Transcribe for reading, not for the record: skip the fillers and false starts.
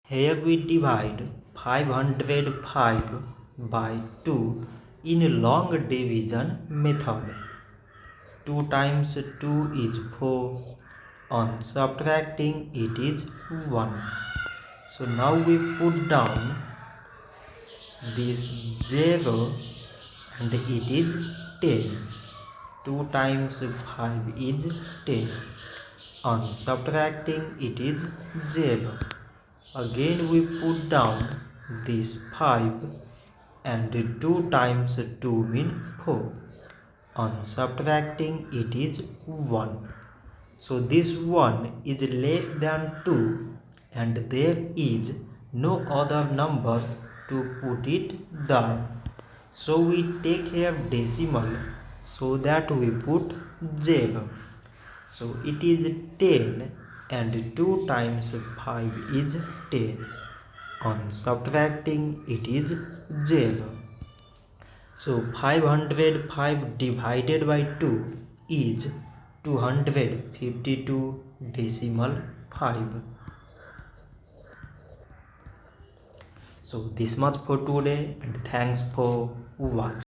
Here we divide 505 by 2 in a long division method. 2 times 2 is 4. On subtracting it is 1. So now we put down this 0 and it is 10. 2 times 5 is 10. On subtracting it is 0. Again we put down this 5 and 2 times 2 means 4. On subtracting it is 1. So this 1 is less than 2 and there is no other numbers to put it there. So we take here decimal so that we put 0. So it is 10 and 2 times 5 is 10. On subtracting it is 0. So 505 divided by 2 is 252 decimal 5. So this much for today and thanks for watching.